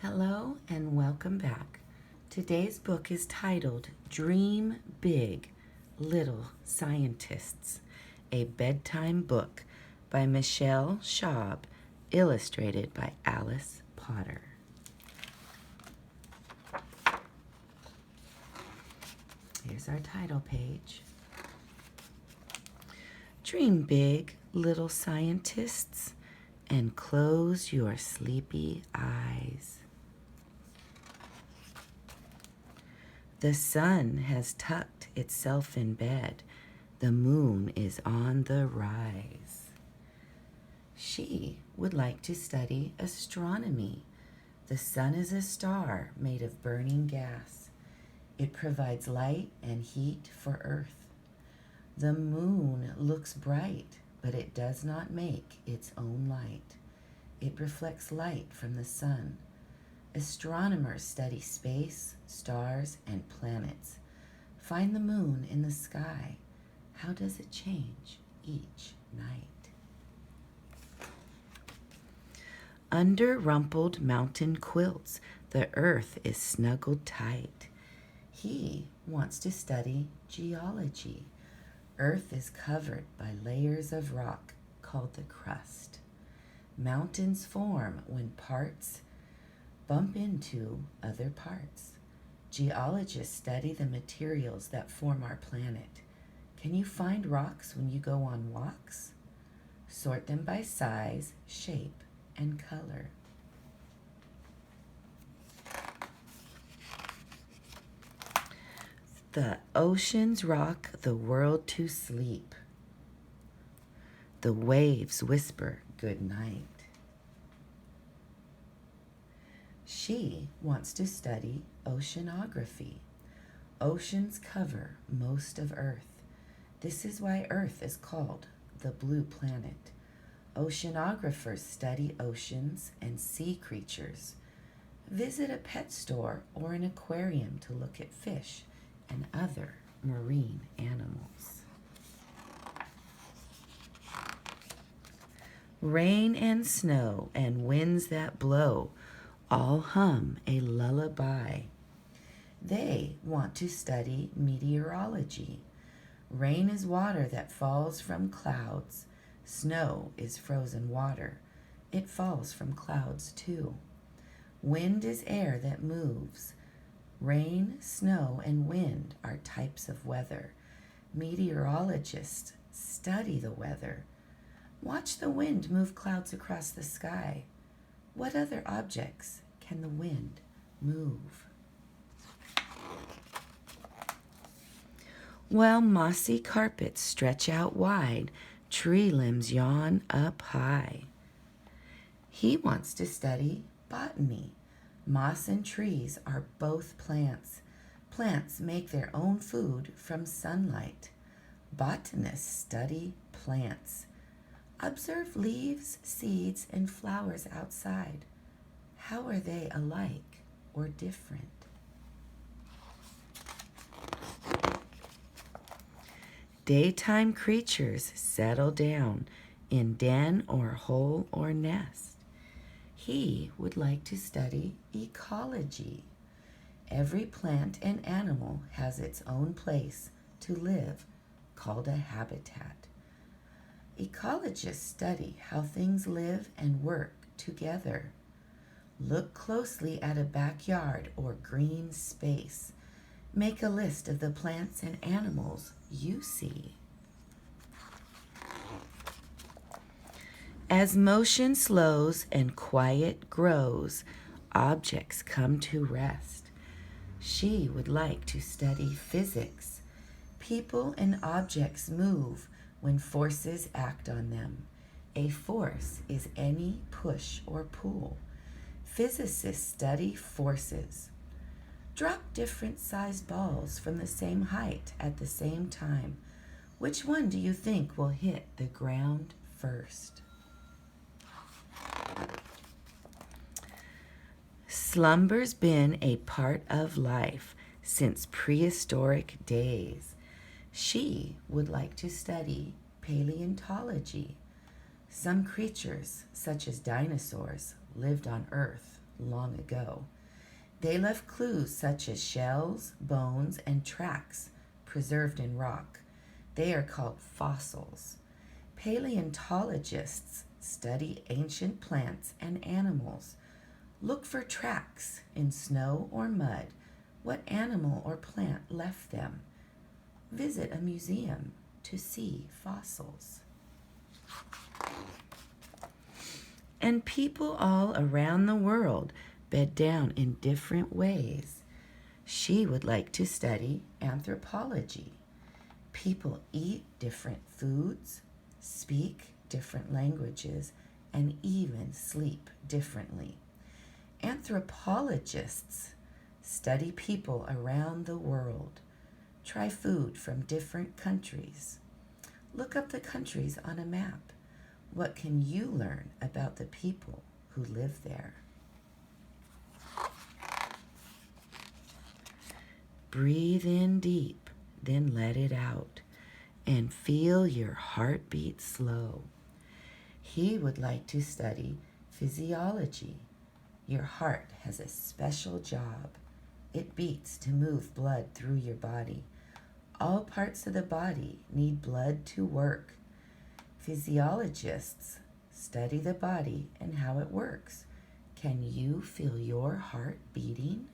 Hello and welcome back. Today's book is titled Dream Big, Little Scientists, a bedtime book by Michelle Schaub, illustrated by Alice Potter. Here's our title page. Dream big, little scientists, and close your sleepy eyes. The sun has tucked itself in bed. The moon is on the rise. She would like to study astronomy. The sun is a star made of burning gas. It provides light and heat for Earth. The moon looks bright, but it does not make its own light. It reflects light from the sun. Astronomers study space, stars, and planets. Find the moon in the sky. How does it change each night? Under rumpled mountain quilts, the earth is snuggled tight. He wants to study geology. Earth is covered by layers of rock called the crust. Mountains form when parts bump into other parts. Geologists study the materials that form our planet. Can you find rocks when you go on walks? Sort them by size, shape, and color. The oceans rock the world to sleep. The waves whisper good night. She wants to study oceanography. Oceans cover most of Earth. This is why Earth is called the blue planet. Oceanographers study oceans and sea creatures. Visit a pet store or an aquarium to look at fish and other marine animals. Rain and snow and winds that blow all hum a lullaby. They want to study meteorology. Rain is water that falls from clouds. Snow is frozen water. It falls from clouds too. Wind is air that moves. Rain, snow, and wind are types of weather. Meteorologists study the weather. Watch the wind move clouds across the sky. What other objects can the wind move? While mossy carpets stretch out wide, tree limbs yawn up high. He wants to study botany. Moss and trees are both plants. Plants make their own food from sunlight. Botanists study plants. Observe leaves, seeds, and flowers outside. How are they alike or different? Daytime creatures settle down in den or hole or nest. He would like to study ecology. Every plant and animal has its own place to live, called a habitat. Ecologists study how things live and work together. Look closely at a backyard or green space. Make a list of the plants and animals you see. As motion slows and quiet grows, objects come to rest. She would like to study physics. People and objects move when forces act on them. A force is any push or pull. Physicists study forces. Drop different sized balls from the same height at the same time. Which one do you think will hit the ground first? Slumber's been a part of life since prehistoric days. She would like to study paleontology. Some creatures, such as dinosaurs, lived on Earth long ago. They left clues such as shells, bones, and tracks preserved in rock. They are called fossils. Paleontologists study ancient plants and animals. Look for tracks in snow or mud. What animal or plant left them? Visit a museum to see fossils. And people all around the world bed down in different ways. She would like to study anthropology. People eat different foods, speak different languages, and even sleep differently. Anthropologists study people around the world. Try food from different countries. Look up the countries on a map. What can you learn about the people who live there? Breathe in deep, then let it out, and feel your heartbeat slow. He would like to study physiology. Your heart has a special job. It beats to move blood through your body. All parts of the body need blood to work. Physiologists study the body and how it works. Can you feel your heart beating?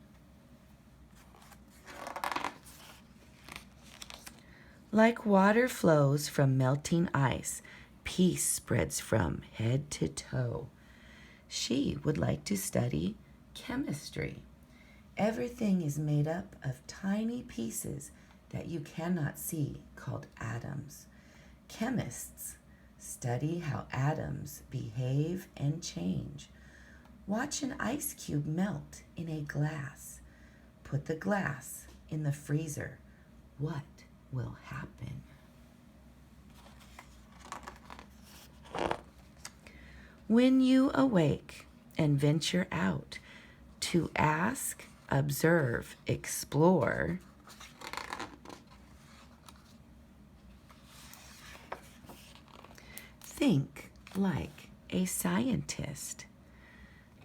Like water flows from melting ice, peace spreads from head to toe. She would like to study chemistry. Everything is made up of tiny pieces that you cannot see, called atoms. Chemists study how atoms behave and change. Watch an ice cube melt in a glass. Put the glass in the freezer. What will happen? When you awake and venture out to ask, observe, explore, think like a scientist.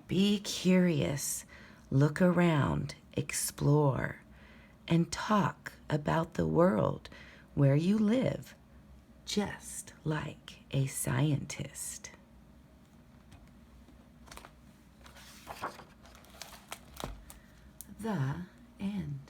Be curious, look around, explore, and talk about the world where you live, just like a scientist. The end.